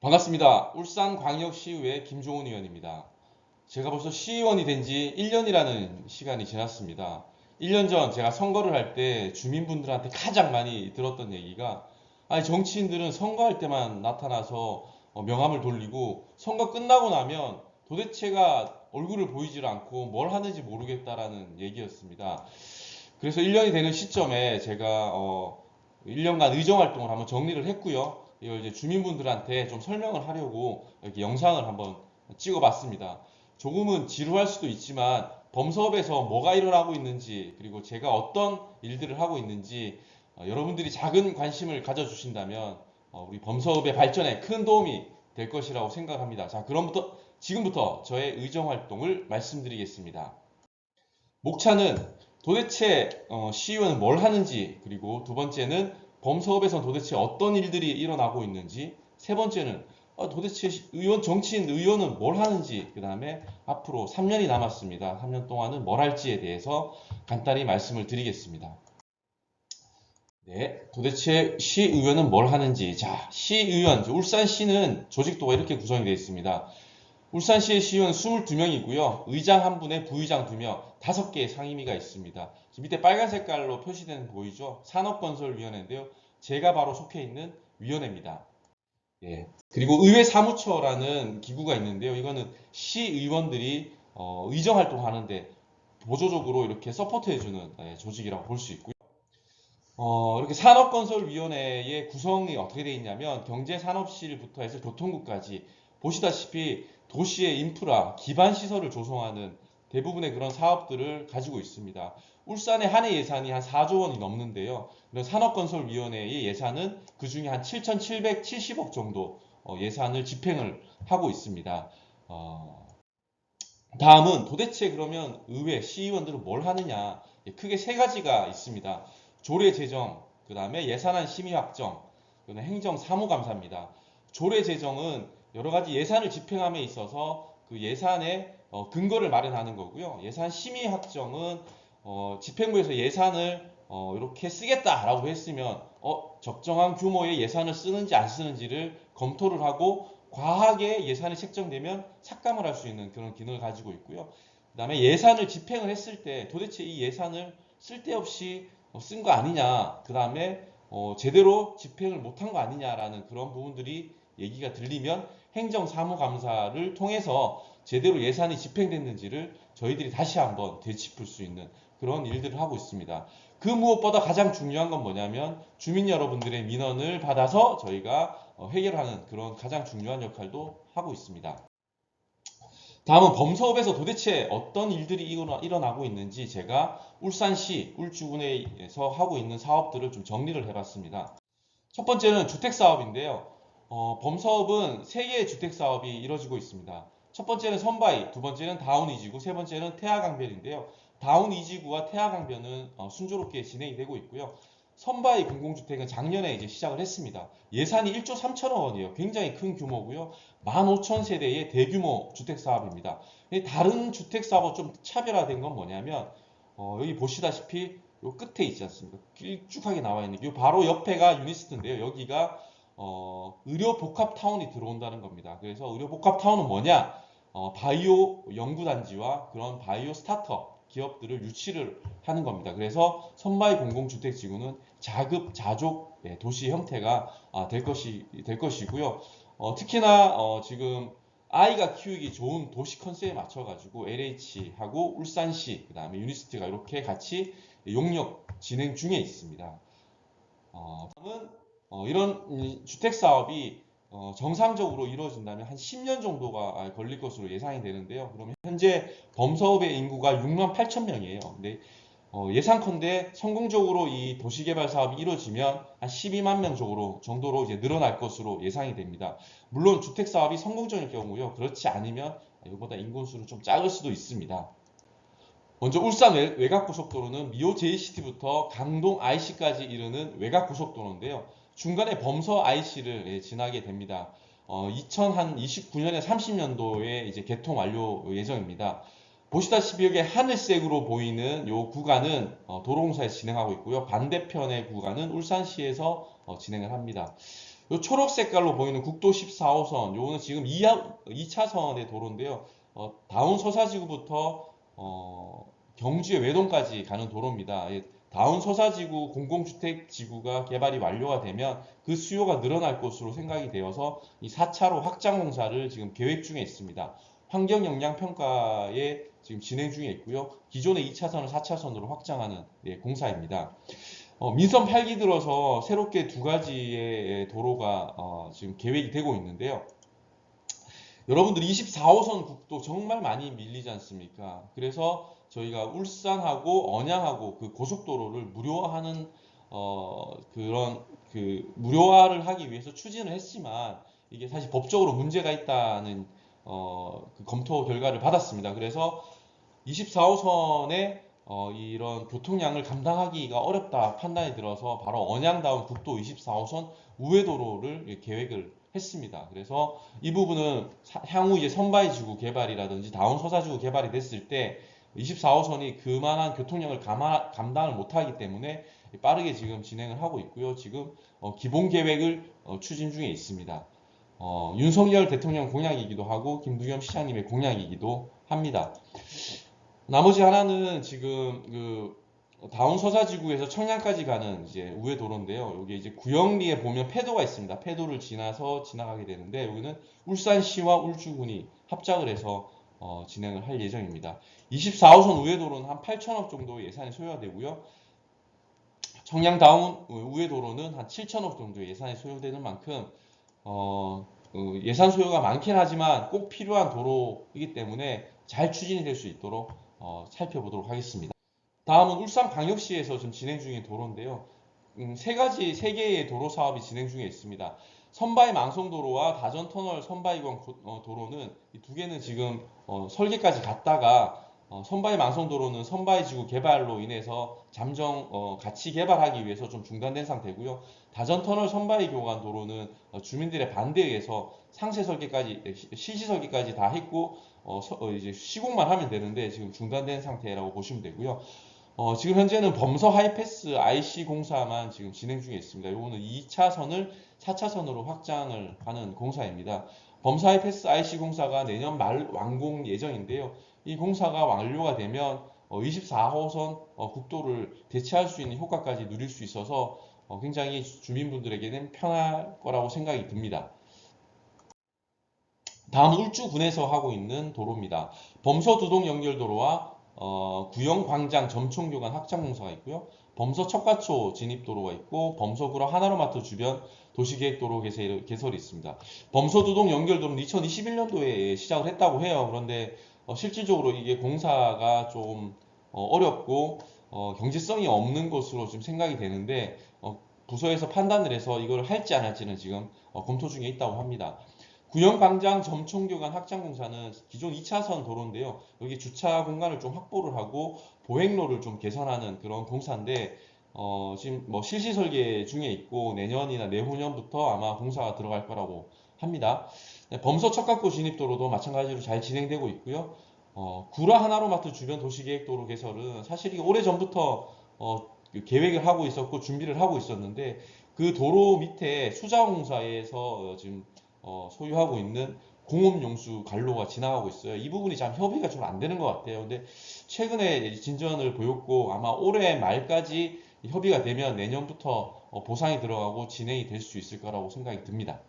반갑습니다. 울산광역시의회 김종훈 의원입니다. 제가 벌써 시의원이 된 지 1년이라는 시간이 지났습니다. 1년 전 제가 선거를 할 때 주민분들한테 가장 많이 들었던 얘기가 아니 정치인들은 선거할 때만 나타나서 명함을 돌리고 선거 끝나고 나면 도대체가 얼굴을 보이질 않고 뭘 하는지 모르겠다라는 얘기였습니다. 그래서 1년이 되는 시점에 제가 1년간 의정활동을 한번 정리를 했고요. 이걸 이제 주민분들한테 좀 설명을 하려고 이렇게 영상을 한번 찍어봤습니다. 조금은 지루할 수도 있지만 범사업에서 뭐가 일어나고 있는지 그리고 제가 어떤 일들을 하고 있는지 여러분들이 작은 관심을 가져주신다면 우리 범사업의 발전에 큰 도움이 될 것이라고 생각합니다. 자, 그럼부터 지금부터 저의 의정활동을 말씀드리겠습니다. 목차는 도대체 시의원은 뭘 하는지, 그리고 두 번째는 범사업에서 도대체 어떤 일들이 일어나고 있는지, 세 번째는 도대체 정치인 의원은 뭘 하는지, 그 다음에 앞으로 3년이 남았습니다. 3년 동안은 뭘 할지에 대해서 간단히 말씀을 드리겠습니다. 네, 도대체 시의원은 뭘 하는지. 자, 시의원, 울산시는 조직도가 이렇게 구성이 되어 있습니다. 울산시의 시의원 22명이고요. 의장 1분에 부의장 2명, 5개의 상임위가 있습니다. 밑에 빨간 색깔로 표시된 거 보이죠? 산업건설위원회인데요. 제가 바로 속해 있는 위원회입니다. 예. 그리고 의회사무처라는 기구가 있는데요. 이거는 시의원들이 의정활동하는데 보조적으로 이렇게 서포트해주는 조직이라고 볼 수 있고요. 이렇게 산업건설위원회의 구성이 어떻게 되어 있냐면 경제산업실부터 해서 교통국까지 보시다시피 도시의 인프라, 기반 시설을 조성하는 대부분의 그런 사업들을 가지고 있습니다. 울산의 한 해 예산이 한 4조 원이 넘는데요. 이런 산업건설위원회의 예산은 그 중에 한 7,770억 정도 예산을 집행을 하고 있습니다. 다음은 도대체 그러면 의회, 시의원들은 뭘 하느냐? 크게 세 가지가 있습니다. 조례 제정, 그 다음에 예산안 심의 확정, 그다음에 행정 사무감사입니다. 조례 제정은 여러 가지 예산을 집행함에 있어서 그 예산의 근거를 마련하는 거고요. 예산 심의 확정은 집행부에서 예산을 이렇게 쓰겠다라고 했으면 적정한 규모의 예산을 쓰는지 안 쓰는지를 검토를 하고 과하게 예산이 책정되면 삭감을 할 수 있는 그런 기능을 가지고 있고요. 그 다음에 예산을 집행을 했을 때 도대체 이 예산을 쓸데없이 쓴 거 아니냐, 그 다음에 제대로 집행을 못한 거 아니냐라는 그런 부분들이 얘기가 들리면 행정사무감사를 통해서 제대로 예산이 집행됐는지를 저희들이 다시 한번 되짚을 수 있는 그런 일들을 하고 있습니다. 그 무엇보다 가장 중요한 건 뭐냐면 주민 여러분들의 민원을 받아서 저희가 해결하는 그런 가장 중요한 역할도 하고 있습니다. 다음은 범사업에서 도대체 어떤 일들이 일어나고 있는지 제가 울산시 울주군에서 하고 있는 사업들을 좀 정리를 해봤습니다. 첫 번째는 주택사업인데요. 범사업은 3개의 주택사업이 이루어지고 있습니다. 첫 번째는 선바위, 두 번째는 다운이지구, 세 번째는 태화강변인데요. 다운이지구와 태화강변은 순조롭게 진행이 되고 있고요. 선바위 공공주택은 작년에 이제 시작을 했습니다. 예산이 1조 3천억 원이에요. 굉장히 큰 규모고요. 15,000세대의 대규모 주택사업입니다. 다른 주택사업과 좀 차별화된 건 뭐냐면 여기 보시다시피 요 끝에 있지 않습니까? 길쭉하게 나와 있는 요 바로 옆에가 유니스트인데요. 여기가 의료 복합 타운이 들어온다는 겁니다. 그래서 의료 복합 타운은 뭐냐? 바이오 연구단지와 그런 바이오 스타트업 기업들을 유치를 하는 겁니다. 그래서 선바이 공공주택지구는 자급자족 도시 형태가 될 것이고요. 특히나 지금 아이가 키우기 좋은 도시 컨셉에 맞춰가지고 LH하고 울산시, 그 다음에 유니스트가 이렇게 같이 용역 진행 중에 있습니다. 다음은 이런 주택 사업이 정상적으로 이루어진다면 한 10년 정도가 걸릴 것으로 예상이 되는데요. 그러면 현재 범사업의 인구가 6만 8천 명이에요. 근데 예상컨대 성공적으로 이 도시개발 사업이 이루어지면 한 12만 명 정도로 이제 늘어날 것으로 예상이 됩니다. 물론 주택 사업이 성공적일 경우요. 그렇지 않으면 이보다 인구수는 좀 작을 수도 있습니다. 먼저 울산 외곽고속도로는 미호 JCT부터 강동 IC까지 이르는 외곽고속도로인데요. 중간에 범서 IC를 지나게 됩니다. 2029년에 30년도에 이제 개통 완료 예정입니다. 보시다시피 여기 하늘색으로 보이는 이 구간은 도로공사에서 진행하고 있고요. 반대편의 구간은 울산시에서 진행을 합니다. 요 초록 색깔로 보이는 국도 14호선, 요거는 지금 2차선의 도로인데요. 다운 서사지구부터 경주의 외동까지 가는 도로입니다. 다운 서사지구 공공주택지구가 개발이 완료가 되면 그 수요가 늘어날 것으로 생각이 되어서 이 4차로 확장 공사를 지금 계획 중에 있습니다. 환경영향평가에 지금 진행 중에 있고요. 기존의 2차선을 4차선으로 확장하는 공사입니다. 민선 8기 들어서 새롭게 두 가지의 도로가 지금 계획이 되고 있는데요. 여러분들 24호선 국도 정말 많이 밀리지 않습니까? 그래서 저희가 울산하고 언양하고 그 고속도로를 무료화하는 그런 무료화를 하기 위해서 추진을 했지만 이게 사실 법적으로 문제가 있다는 그 검토 결과를 받았습니다. 그래서 24호선에 이런 교통량을 감당하기가 어렵다 판단이 들어서 바로 언양다운 국도 24호선 우회도로를 계획을 했습니다. 그래서 이 부분은 향후 이제 선바이지구 개발이라든지 다운 서사지구 개발이 됐을 때 24호선이 그만한 교통량을 감당을 못하기 때문에 빠르게 지금 진행을 하고 있고요. 지금 기본 계획을 추진 중에 있습니다. 윤석열 대통령 공약이기도 하고 김부겸 시장님의 공약이기도 합니다. 나머지 하나는 지금 다운 서사지구에서 청량까지 가는 이제 우회 도로인데요. 여기 이제 구영리에 보면 폐도가 있습니다. 폐도를 지나서 지나가게 되는데 여기는 울산시와 울주군이 합작을 해서 진행을 할 예정입니다. 24호선 우회 도로는 한 8천억 정도 예산이 소요되고요. 청량 다운 우회 도로는 한 7천억 정도 예산이 소요되는 만큼 예산 소요가 많긴 하지만 꼭 필요한 도로이기 때문에 잘 추진이 될 수 있도록 살펴보도록 하겠습니다. 다음은 울산광역시에서 지금 진행 중인 도로인데요. 세 개의 도로 사업이 진행 중에 있습니다. 선바이 망송도로와 다전터널 선바이권 도로는 이 두 개는 지금 설계까지 갔다가 선바이 망송도로는 선바이지구 개발로 인해서 잠정 같이 개발하기 위해서 좀 중단된 상태고요. 다전터널 선바이 교간 도로는 주민들의 반대에 의해서 상세 설계까지 실시 설계까지 다 했고 이제 시공만 하면 되는데 지금 중단된 상태라고 보시면 되고요. 지금 현재는 범서 하이패스 IC 공사만 지금 진행 중에 있습니다. 이거는 2차선을 4차선으로 확장을 하는 공사입니다. 범서 하이패스 IC 공사가 내년 말 완공 예정인데요. 이 공사가 완료가 되면 24호선 국도를 대체할 수 있는 효과까지 누릴 수 있어서 굉장히 주민분들에게는 편할 거라고 생각이 듭니다. 다음 울주군에서 하고 있는 도로입니다. 범서두동 연결도로와 구영광장 점촌교간 확장공사가 있고요. 범서 척가초 진입도로가 있고 범서구라 하나로마트 주변 도시계획도로 개설이 있습니다. 범서두동 연결도로는 2021년도에 시작을 했다고 해요. 그런데 실질적으로 이게 공사가 좀 어렵고 경제성이 없는 것으로 좀 생각이 되는데 부서에서 판단을 해서 이걸 할지 안 할지는 지금 검토 중에 있다고 합니다. 구영광장 점촌교간 확장공사는 기존 2차선 도로인데요. 여기 주차 공간을 좀 확보를 하고 보행로를 좀 개선하는 그런 공사인데 지금 뭐 실시 설계 중에 있고 내년이나 내후년부터 아마 공사가 들어갈 거라고 합니다. 범서 척각고 진입도로도 마찬가지로 잘 진행되고 있고요. 구라 하나로마트 주변 도시계획도로 개설은 사실 이게 오래전부터 계획을 하고 있었고 준비를 하고 있었는데 그 도로 밑에 수자공사에서 지금 소유하고 있는 공업용수 관로가 지나가고 있어요. 이 부분이 참 협의가 좀 안 되는 것 같아요. 근데 최근에 진전을 보였고 아마 올해 말까지 협의가 되면 내년부터 보상이 들어가고 진행이 될 수 있을 거라고 생각이 듭니다.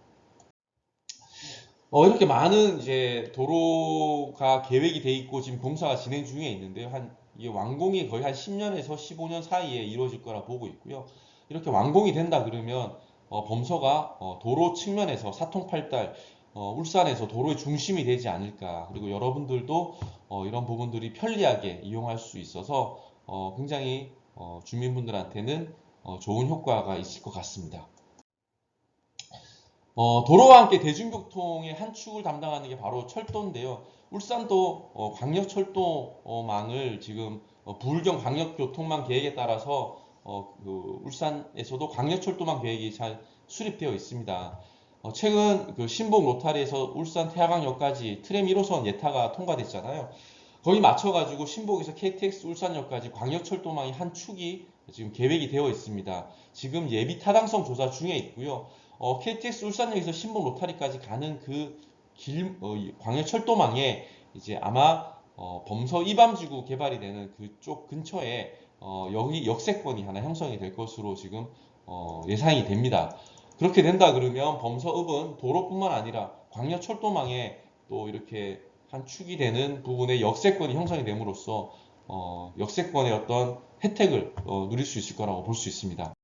이렇게 많은 이제 도로가 계획이 돼 있고 지금 공사가 진행 중에 있는데요. 이게 완공이 거의 한 10년에서 15년 사이에 이루어질 거라 보고 있고요. 이렇게 완공이 된다 그러면 범서가 도로 측면에서 사통팔달 울산에서 도로의 중심이 되지 않을까. 그리고 여러분들도 이런 부분들이 편리하게 이용할 수 있어서 굉장히 주민분들한테는 좋은 효과가 있을 것 같습니다. 도로와 함께 대중교통의 한 축을 담당하는 게 바로 철도인데요. 울산도 광역철도망을 지금 부울경 광역교통망 계획에 따라서 울산에서도 광역철도망 계획이 잘 수립되어 있습니다. 최근 신봉 로타리에서 울산 태화강역까지 트램 1호선 예타가 통과됐잖아요. 거기 맞춰가지고 신봉에서 KTX 울산역까지 광역철도망이 한 축이 지금 계획이 되어 있습니다. 지금 예비 타당성 조사 중에 있고요. KTX 울산역에서 신봉 로타리까지 가는 그 광역철도망에 이제 아마 범서 이밤지구 개발이 되는 그쪽 근처에 여기 역세권이 하나 형성이 될 것으로 지금 예상이 됩니다. 그렇게 된다 그러면 범서읍은 도로뿐만 아니라 광역철도망에 또 이렇게 한 축이 되는 부분에 역세권이 형성이 됨으로써 역세권의 어떤 혜택을 누릴 수 있을 거라고 볼 수 있습니다.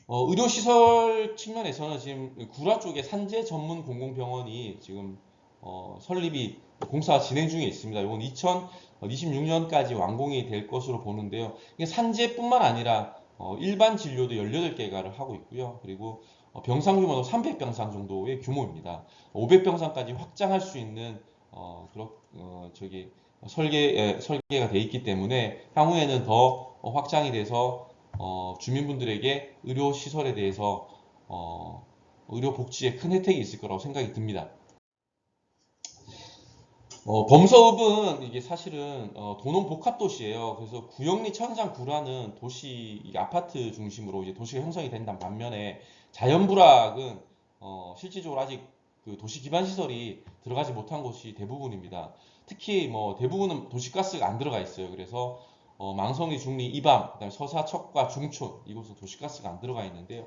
의료시설 측면에서는 지금 구라 쪽에 산재 전문 공공병원이 지금 설립이 공사 진행 중에 있습니다. 이건 2026년까지 완공이 될 것으로 보는데요. 이게 산재뿐만 아니라 일반 진료도 18개가를 하고 있고요. 그리고 병상 규모도 300병상 정도의 규모입니다. 500병상까지 확장할 수 있는 설계가 돼 있기 때문에 향후에는 더 확장이 돼서 주민분들에게 의료 시설에 대해서 의료 복지에 큰 혜택이 있을 거라고 생각이 듭니다. 범서읍은 이게 사실은 도농 복합 도시예요. 그래서 구영리, 천상, 구라는 도시 이게 아파트 중심으로 이제 도시가 형성이 된다는 반면에 자연불악은 실질적으로 아직 그 도시 기반 시설이 들어가지 못한 곳이 대부분입니다. 특히 뭐 대부분은 도시가스가 안 들어가 있어요. 그래서 망성리, 중리, 이방, 그다음에 서사, 척과 중촌 이곳은 도시가스가 안 들어가 있는데요.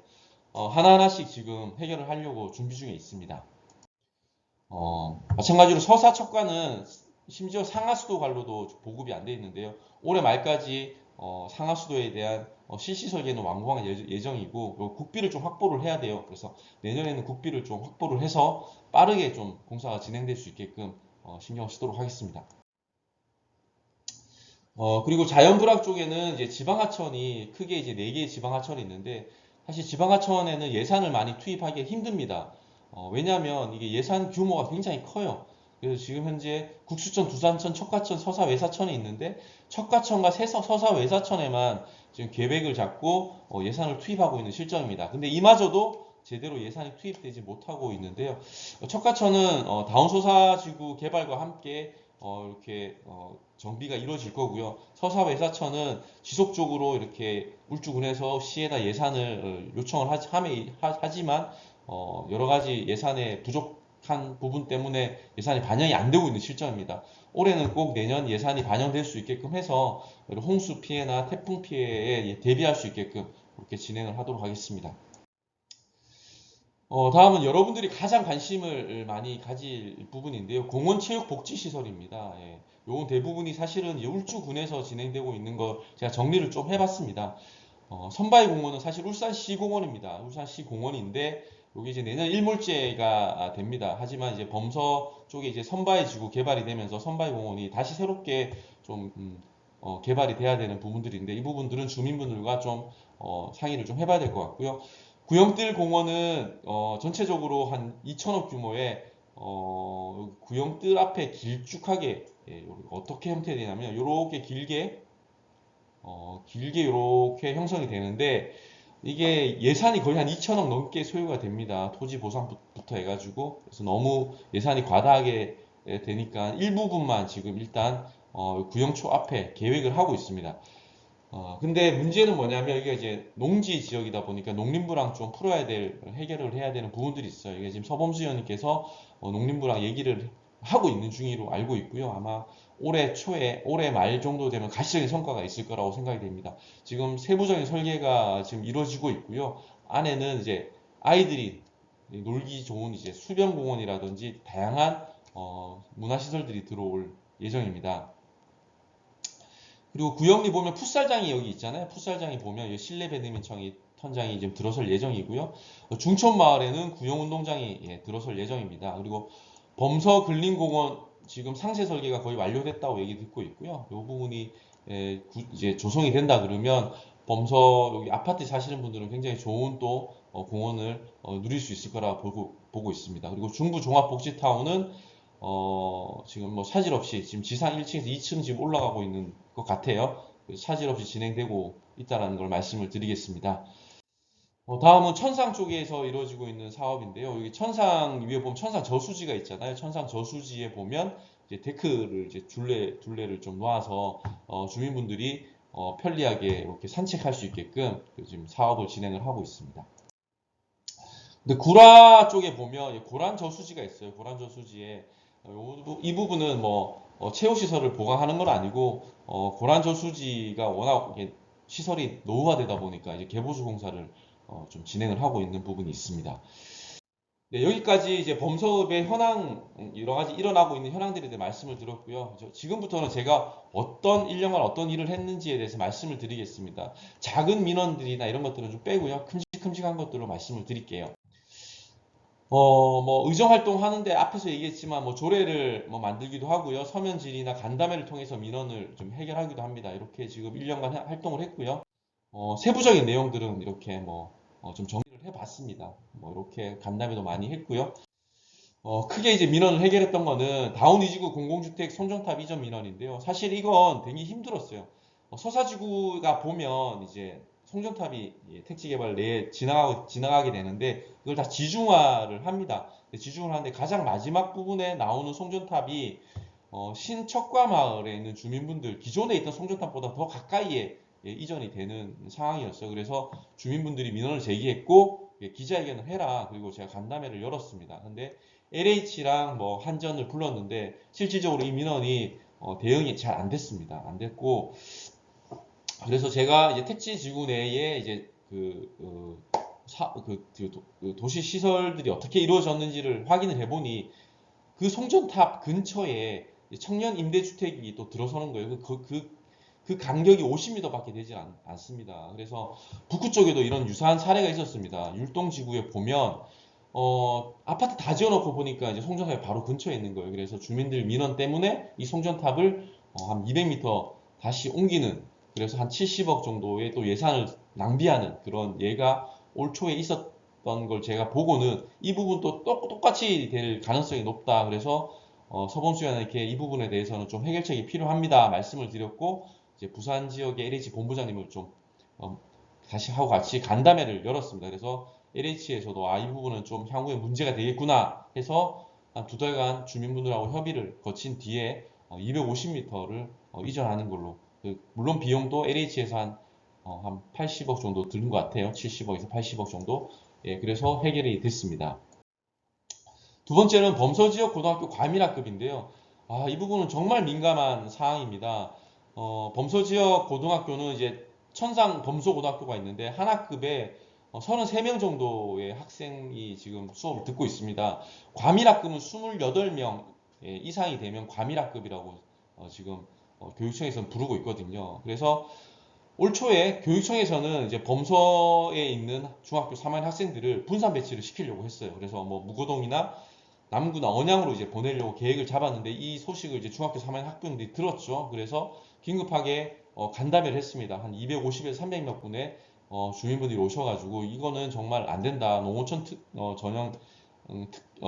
하나하나씩 지금 해결을 하려고 준비 중에 있습니다. 마찬가지로 서사 척과는 심지어 상하수도 관로도 보급이 안 돼 있는데요. 올해 말까지 상하수도에 대한 실시 설계는 완공할 예정이고 국비를 좀 확보를 해야 돼요. 그래서 내년에는 국비를 좀 확보를 해서 빠르게 좀 공사가 진행될 수 있게끔 신경을 쓰도록 하겠습니다. 그리고 자연불악 쪽에는 이제 지방하천이 크게 이제 4개의 지방하천이 있는데 사실 지방하천에는 예산을 많이 투입하기 힘듭니다. 왜냐하면 이게 예산 규모가 굉장히 커요. 그래서 지금 현재 국수천, 두산천, 척가천, 서사, 외사천이 있는데 척가천과 서사, 외사천에만 지금 계획을 잡고 예산을 투입하고 있는 실정입니다. 근데 이마저도 제대로 예산이 투입되지 못하고 있는데요. 척가천은 다운소사지구 개발과 함께 이렇게 정비가 이루어질 거고요. 서사 외사천은 지속적으로 이렇게 울주군에서 시에다 예산을 요청을 하지만 여러 가지 예산의 부족한 부분 때문에 예산이 반영이 안 되고 있는 실정입니다. 올해는 꼭 내년 예산이 반영될 수 있게끔 해서 홍수 피해나 태풍 피해에 대비할 수 있게끔 그렇게 진행을 하도록 하겠습니다. 다음은 여러분들이 가장 관심을 많이 가질 부분인데요. 공원체육복지시설입니다. 예. 요건 대부분이 사실은 울주군에서 진행되고 있는 거 제가 정리를 좀 해봤습니다. 선바위 공원은 사실 울산시 공원입니다. 울산시 공원인데 여기 이제 내년 일몰제가 됩니다. 하지만 이제 범서 쪽에 이제 선바위 지구 개발이 되면서 선바위 공원이 다시 새롭게 좀 개발이 돼야 되는 부분들인데 이 부분들은 주민분들과 좀 상의를 좀 해봐야 될 것 같고요. 구영뜰 공원은 전체적으로 한 2천억 규모의 구영뜰 앞에 길쭉하게 어떻게 형태되냐면 이렇게 길게 이렇게 형성이 되는데 이게 예산이 거의 한 2천억 넘게 소요가 됩니다. 토지 보상부터 해가지고 그래서 너무 예산이 과다하게 되니까 일부분만 지금 일단 구영초 앞에 계획을 하고 있습니다. 근데 문제는 뭐냐면 이게 이제 농지 지역이다 보니까 농림부랑 좀 해결을 해야 되는 부분들이 있어요. 이게 지금 서범수 의원님께서 농림부랑 얘기를 하고 있는 중으로 알고 있고요. 아마 올해 말 정도 되면 가시적인 성과가 있을 거라고 생각이 됩니다. 지금 세부적인 설계가 지금 이루어지고 있고요. 안에는 이제 아이들이 놀기 좋은 이제 수변공원이라든지 다양한 문화시설들이 들어올 예정입니다. 그리고 구영리 보면 풋살장이 여기 있잖아요. 풋살장이 보면 실내 배드민턴이 턴장이 지금 들어설 예정이고요. 중촌마을에는 구영운동장이 들어설 예정입니다. 그리고 범서 근린공원 지금 상세 설계가 거의 완료됐다고 얘기 듣고 있고요. 이 부분이 이제 조성이 된다 그러면 범서 여기 아파트 사시는 분들은 굉장히 좋은 또 공원을 누릴 수 있을 거라 보고 있습니다. 그리고 중부 종합복지타운은 지금 뭐 차질 없이 지금 지상 1층에서 2층 지금 올라가고 있는 것 같아요. 차질 없이 진행되고 있다는 걸 말씀을 드리겠습니다. 다음은 천상 쪽에서 이루어지고 있는 사업인데요. 여기 천상 위에 보면 천상 저수지가 있잖아요. 천상 저수지에 보면 이제 데크를 이제 둘레를 좀 놓아서 주민분들이 편리하게 이렇게 산책할 수 있게끔 지금 사업을 진행을 하고 있습니다. 근데 구라 쪽에 보면 고란 저수지가 있어요. 고란 저수지에 이 부분은 뭐 체육 시설을 보강하는 건 아니고 고란 저수지가 워낙 이게 시설이 노후화되다 보니까 이제 개보수 공사를 좀 진행을 하고 있는 부분이 있습니다. 네, 여기까지 이제 범서읍의 현황, 여러 가지 일어나고 있는 현황들에 대해 말씀을 드렸고요. 지금부터는 제가 어떤 1년간 어떤 일을 했는지에 대해서 말씀을 드리겠습니다. 작은 민원들이나 이런 것들은 좀 빼고요. 큼직큼직한 것들로 말씀을 드릴게요. 뭐 의정 활동하는데 앞에서 얘기했지만 뭐 조례를 뭐 만들기도 하고요. 서면 질의나 간담회를 통해서 민원을 좀 해결하기도 합니다. 이렇게 지금 1년간 활동을 했고요. 세부적인 내용들은 이렇게 뭐 좀 정리를 해봤습니다. 뭐 이렇게 간담회도 많이 했고요. 크게 이제 민원을 해결했던 거는 다운 이지구 공공주택 송정탑 이전 민원인데요. 사실 이건 되게 힘들었어요. 서사지구가 보면 이제 송정탑이 택지 개발 내에 지나가게 되는데 이걸 다 지중화를 합니다. 지중화를 하는데 가장 마지막 부분에 나오는 송정탑이 신척과 마을에 있는 주민분들 기존에 있던 송정탑보다 더 가까이에 이전이 되는 상황이었어요. 그래서 주민분들이 민원을 제기했고 기자회견을 해라. 그리고 제가 간담회를 열었습니다. 근데 LH랑 뭐 한전을 불렀는데 실질적으로 이 민원이 대응이 잘 안 됐습니다. 안 됐고 그래서 제가 이제 택지 지구 내에 이제 그 도시 시설들이 어떻게 이루어졌는지를 확인을 해보니 그 송전탑 근처에 청년 임대주택이 또 들어서는 거예요. 그 간격이 50m밖에 되지 않습니다. 그래서 북구 쪽에도 이런 유사한 사례가 있었습니다. 율동지구에 보면 아파트 다 지어놓고 보니까 이제 송전탑이 바로 근처에 있는 거예요. 그래서 주민들 민원 때문에 이 송전탑을 한 200m 다시 옮기는 그래서 한 70억 정도의 또 예산을 낭비하는 그런 예가 올 초에 있었던 걸 제가 보고는 이 부분도 똑같이 될 가능성이 높다. 그래서 서범수위원에게 이 부분에 대해서는 좀 해결책이 필요합니다. 말씀을 드렸고 이제 부산 지역의 LH 본부장님을 좀 다시 하고 같이 간담회를 열었습니다. 그래서 LH에서도 이 부분은 좀 향후에 문제가 되겠구나 해서 한 2달간 주민분들하고 협의를 거친 뒤에 250m를 이전하는 걸로 물론 비용도 LH에서 한 80억 정도 드는 것 같아요. 70억에서 80억 정도. 예, 그래서 해결이 됐습니다. 두 번째는 범서지역 고등학교 과밀학급인데요. 이 부분은 정말 민감한 사항입니다. 범서지역 고등학교는 이제 천상 범서고등학교가 있는데 한 학급에 33명 정도의 학생이 지금 수업을 듣고 있습니다. 과밀학급은 28명 이상이 되면 과밀학급이라고 지금 교육청에서는 부르고 있거든요. 그래서 올 초에 교육청에서는 이제 범서에 있는 중학교 3학년 학생들을 분산 배치를 시키려고 했어요. 그래서 뭐 무고동이나 남구나 언양으로 이제 보내려고 계획을 잡았는데 이 소식을 이제 중학교 3학년 학부형들이 들었죠. 그래서 긴급하게 간담회를 했습니다. 한 250에서 300명 분의 주민분들이 오셔가지고 이거는 정말 안 된다. 농어촌 전형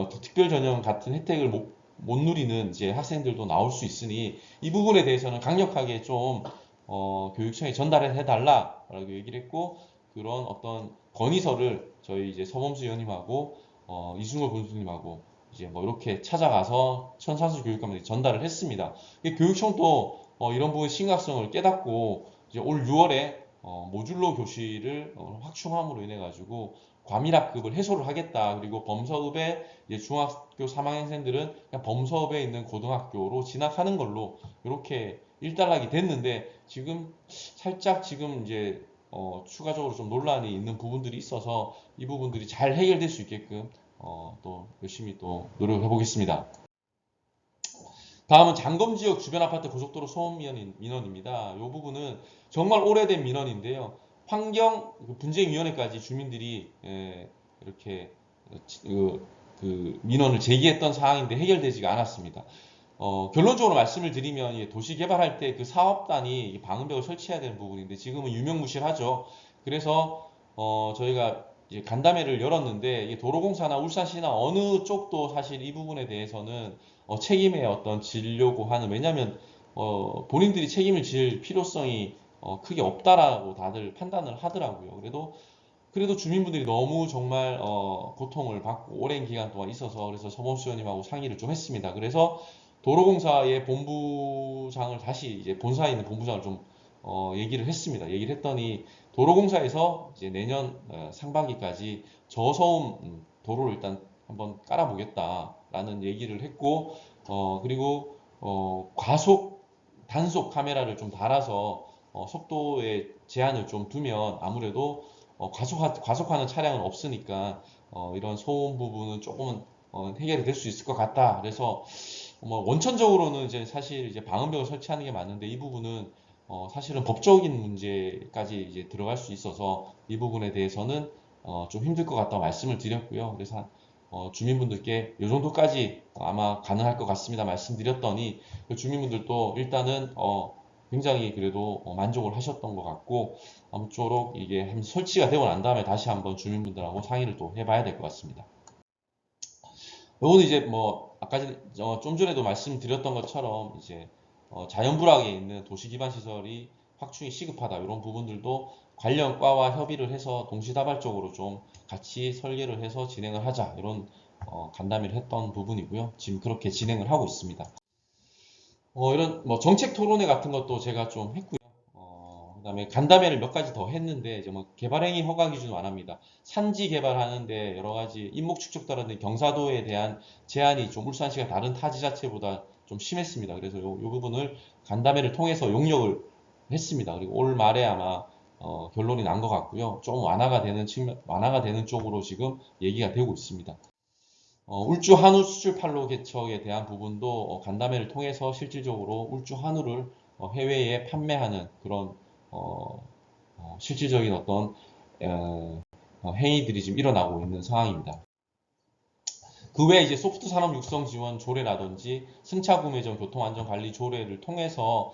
특별 전형 같은 혜택을 못 누리는 이제 학생들도 나올 수 있으니 이 부분에 대해서는 강력하게 좀 교육청에 전달을 해달라라고 얘기를 했고 그런 어떤 건의서를 저희 이제 서범수 의원님하고 이승걸 군수님하고 이제 뭐 이렇게 찾아가서 천산수 교육감에게 전달을 했습니다. 교육청도 이런 부분 심각성을 깨닫고 이제 올 6월에 모듈로 교실을 확충함으로 인해 가지고 과밀학급을 해소를 하겠다. 그리고 범서읍의 이제 중학교 3학년생들은 그냥 범서읍에 있는 고등학교로 진학하는 걸로 이렇게 일단락이 됐는데 지금 살짝 지금 이제 추가적으로 좀 논란이 있는 부분들이 있어서 이 부분들이 잘 해결될 수 있게끔 또 열심히 또 노력해 보겠습니다. 다음은 장검 지역 주변 아파트 고속도로 소음 민원입니다. 이 부분은 정말 오래된 민원인데요. 환경 분쟁위원회까지 주민들이 이렇게 민원을 제기했던 사항인데 해결되지가 않았습니다. 결론적으로 말씀을 드리면 도시 개발할 때 그 사업단이 방음벽을 설치해야 되는 부분인데 지금은 유명무실하죠. 그래서 저희가 이제 간담회를 열었는데 도로공사나 울산시나 어느 쪽도 사실 이 부분에 대해서는 책임의 어떤 지려고 하는 왜냐하면 본인들이 책임을 질 필요성이 크게 없다라고 다들 판단을 하더라고요. 그래도 주민분들이 너무 정말 고통을 받고 오랜 기간 동안 있어서 그래서 서범수원님하고 상의를 좀 했습니다. 그래서 도로공사의 본부장을 다시 이제 본사에 있는 본부장을 좀 얘기를 했습니다. 얘기를 했더니 도로공사에서 이제 내년 상반기까지 저소음 도로를 일단 한번 깔아보겠다라는 얘기를 했고, 그리고 과속 단속 카메라를 좀 달아서 속도의 제한을 좀 두면 아무래도 과속하는 차량은 없으니까 이런 소음 부분은 조금은 해결이 될 수 있을 것 같다. 그래서 뭐 원천적으로는 이제 사실 이제 방음벽을 설치하는 게 맞는데 이 부분은 사실은 법적인 문제까지 이제 들어갈 수 있어서 이 부분에 대해서는 좀 힘들 것 같다고 말씀을 드렸고요. 그래서 주민분들께 이 정도까지 아마 가능할 것 같습니다 말씀드렸더니 그 주민분들도 일단은 굉장히 그래도 만족을 하셨던 것 같고 아무쪼록 이게 설치가 되고 난 다음에 다시 한번 주민분들하고 상의를 또 해봐야 될 것 같습니다. 요거는 이제 뭐 아까 좀 전에도 말씀드렸던 것처럼 이제 자연 불황에 있는 도시 기반 시설이 확충이 시급하다 이런 부분들도 관련 과와 협의를 해서 동시다발적으로 좀 같이 설계를 해서 진행을 하자 이런 간담회를 했던 부분이고요. 지금 그렇게 진행을 하고 있습니다. 이런 뭐 정책 토론회 같은 것도 제가 좀 했고요. 그다음에 간담회를 몇 가지 더 했는데 이제 뭐 개발행위 허가 기준을 안 합니다. 산지 개발하는데 여러 가지 인목 축적도라든지 경사도에 대한 제한이 좀 울산시가 다른 타지 자체보다 좀 심했습니다. 그래서 요 부분을 간담회를 통해서 용역을 했습니다. 그리고 올 말에 아마 결론이 난 것 같고요. 좀 완화가 되는 쪽으로 지금 얘기가 되고 있습니다. 울주 한우 수출 판로 개척에 대한 부분도 간담회를 통해서 실질적으로 울주 한우를 해외에 판매하는 그런 실질적인 어떤 행위들이 지금 일어나고 있는 상황입니다. 그 외에 이제 소프트 산업 육성 지원 조례라든지 승차 구매전 교통안전 관리 조례를 통해서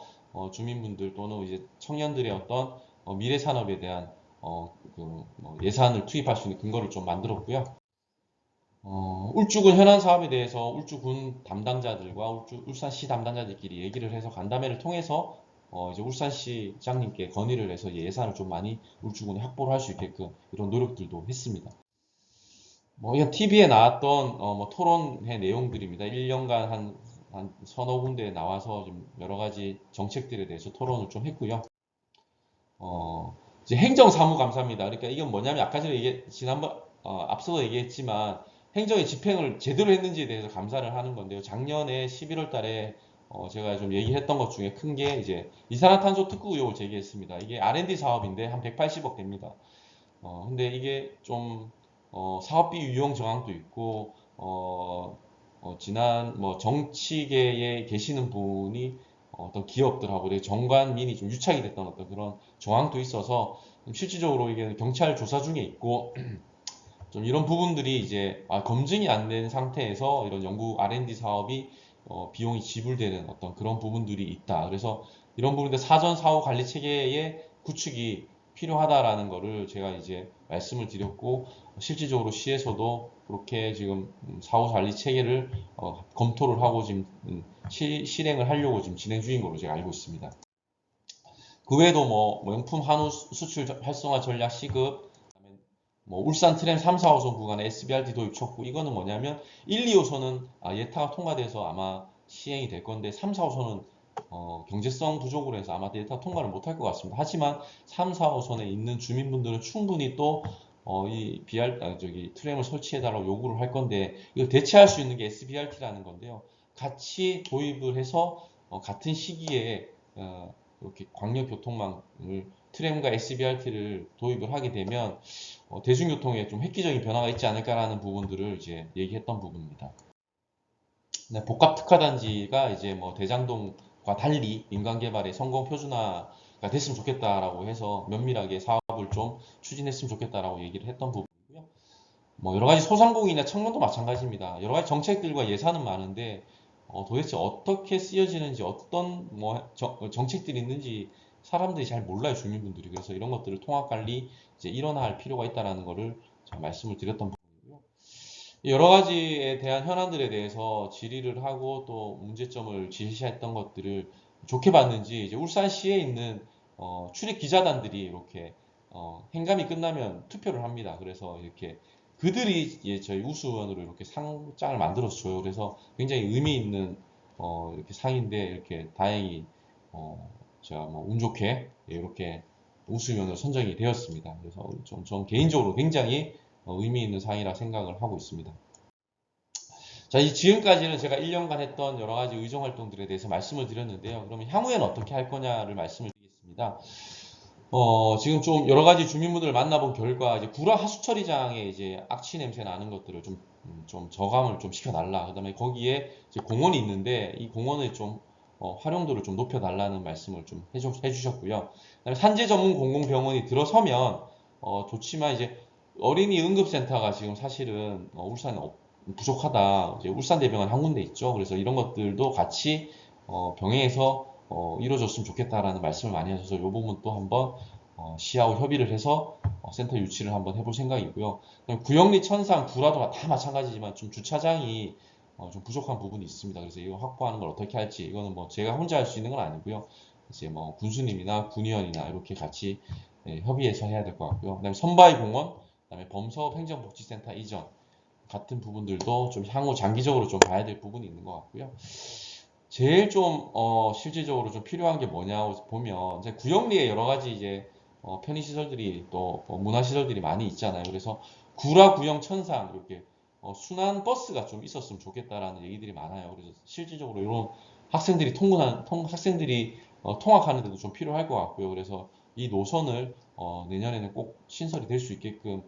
주민분들 또는 이제 청년들의 어떤 미래 산업에 대한 뭐 예산을 투입할 수 있는 근거를 좀 만들었고요. 울주군 현안 사업에 대해서 울주군 담당자들과 울산시 담당자들끼리 얘기를 해서 간담회를 통해서 이제 울산시장님께 건의를 해서 예산을 좀 많이 울주군에 확보를 할 수 있게끔 이런 노력들도 했습니다. 뭐 이건 TV에 나왔던 뭐 토론회 내용들입니다. 1년간 한 서너 군데에 나와서 좀 여러 가지 정책들에 대해서 토론을 좀 했고요. 이제 행정사무감사입니다. 그러니까 이건 뭐냐면 아까 전에 지난번 앞서도 얘기했지만 행정의 집행을 제대로 했는지에 대해서 감사를 하는 건데요. 작년에 11월 달에 제가 좀 얘기했던 것 중에 큰 게 이제 이산화탄소 특구 의혹을 제기했습니다. 이게 R&D 사업인데 한 180억 됩니다. 근데 이게 좀 사업비 유용 정황도 있고 지난 뭐 정치계에 계시는 분이 어떤 기업들하고 되게 정관민이 좀 유착이 됐던 어떤 그런 정황도 있어서 실질적으로 이게 경찰 조사 중에 있고 좀 이런 부분들이 이제 검증이 안 된 상태에서 이런 연구 R&D 사업이 비용이 지불되는 어떤 그런 부분들이 있다. 그래서 이런 부분들 사전 사후 관리 체계의 구축이 필요하다라는 거를 제가 이제 말씀을 드렸고 실질적으로 시에서도 그렇게 지금 사후 관리 체계를 검토를 하고 지금 실행을 하려고 지금 진행 중인 걸로 제가 알고 있습니다. 그 외에도 뭐 명품 한우 수출 활성화 전략 시급, 뭐 울산 트램 3, 4호선 구간에 SBRT 도입 촉구 이거는 뭐냐면 1, 2호선은 예타가 통과돼서 아마 시행이 될 건데 3, 4호선은 경제성 부족으로 해서 아마 예타 통과를 못할 것 같습니다. 하지만 3, 4호선에 있는 주민분들은 충분히 또 이 저기 트램을 설치해달라고 요구를 할 건데 이걸 대체할 수 있는 게 SBRT라는 건데요. 같이 도입을 해서 같은 시기에 이렇게 광역교통망을 트램과 SBRT를 도입을 하게 되면 대중교통에 좀 획기적인 변화가 있지 않을까라는 부분들을 이제 얘기했던 부분입니다. 네, 복합특화단지가 이제 뭐 대장동과 달리 인간개발의 성공 표준화가 됐으면 좋겠다라고 해서 면밀하게 사업을 좀 추진했으면 좋겠다라고 얘기를 했던 부분이고요. 뭐 여러 가지 소상공인이나 청년도 마찬가지입니다. 여러 가지 정책들과 예산은 많은데 도대체 어떻게 쓰여지는지 어떤 뭐 정책들이 있는지 사람들이 잘 몰라요, 주민분들이. 그래서 이런 것들을 통합 관리 이제 일어날 필요가 있다라는 거를 제가 말씀을 드렸던 부분이고요. 여러 가지에 대한 현안들에 대해서 질의를 하고 또 문제점을 제시했던 것들을 좋게 봤는지 이제 울산시에 있는 출입 기자단들이 이렇게 행감이 끝나면 투표를 합니다. 그래서 이렇게 그들이 저희 우수원으로 이렇게 상장을 만들어서 줘요. 그래서 굉장히 의미 있는 이렇게 상인데 이렇게 다행히 제가 뭐 운 좋게 이렇게 우수위원으로 선정이 되었습니다. 그래서 전 개인적으로 굉장히 의미 있는 사항이라 생각을 하고 있습니다. 자, 지금까지는 제가 1년간 했던 여러 가지 의정 활동들에 대해서 말씀을 드렸는데요. 그러면 향후에는 어떻게 할 거냐를 말씀을 드리겠습니다. 지금 좀 여러 가지 주민분들을 만나본 결과 이제 구라 하수처리장에 이제 악취 냄새 나는 것들을 좀 저감을 좀 시켜달라. 그다음에 거기에 이제 공원이 있는데 이 공원의 좀 활용도를 좀 높여달라는 말씀을 좀 해주셨고요. 그다음에 산재 전문 공공병원이 들어서면 좋지만 이제 어린이 응급센터가 지금 사실은 울산에 부족하다. 이제 울산대병원 한 군데 있죠. 그래서 이런 것들도 같이 병행해서 이루어졌으면 좋겠다라는 말씀을 많이 하셔서 이 부분 또 한번 시하고 협의를 해서 센터 유치를 한번 해볼 생각이고요. 구영리, 천상, 구라도 다 마찬가지지만 좀 주차장이 좀 부족한 부분이 있습니다. 그래서 이거 확보하는 걸 어떻게 할지 이거는 뭐 제가 혼자 할 수 있는 건 아니고요. 이제 뭐 군수님이나 군의원이나 이렇게 같이 협의해서 해야 될 것 같고요. 그다음에 선바위 공원, 그다음에 범서업 행정복지센터 이전 같은 부분들도 좀 향후 장기적으로 좀 봐야 될 부분이 있는 것 같고요. 제일 좀 실질적으로 좀 필요한 게 뭐냐 보면 이제 구역리에 여러 가지 이제 편의 시설들이 또 문화 시설들이 많이 있잖아요. 그래서 구라, 구영, 천상 이렇게 순환 버스가 좀 있었으면 좋겠다라는 얘기들이 많아요. 그래서 실질적으로 이런 학생들이 학생들이 통학하는 데도 좀 필요할 것 같고요. 그래서 이 노선을 내년에는 꼭 신설이 될 수 있게끔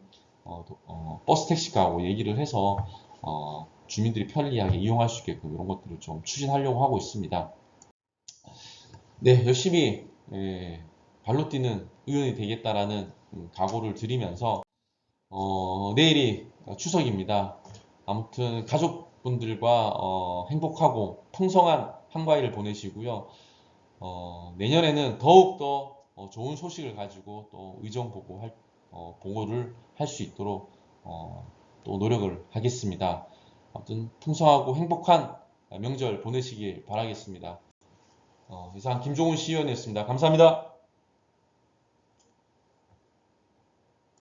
버스 택시가하고 얘기를 해서 주민들이 편리하게 이용할 수 있게끔 이런 것들을 좀 추진하려고 하고 있습니다. 네, 열심히 발로 뛰는 의원이 되겠다라는 각오를 드리면서 내일이 추석입니다. 아무튼 가족분들과 행복하고 풍성한 한가위를 보내시고요. 내년에는 더욱더 좋은 소식을 가지고 또 의정 보고를 할 수 있도록 또 노력을 하겠습니다. 아무튼 풍성하고 행복한 명절 보내시길 바라겠습니다. 이상 김종훈 시의원이었습니다. 감사합니다.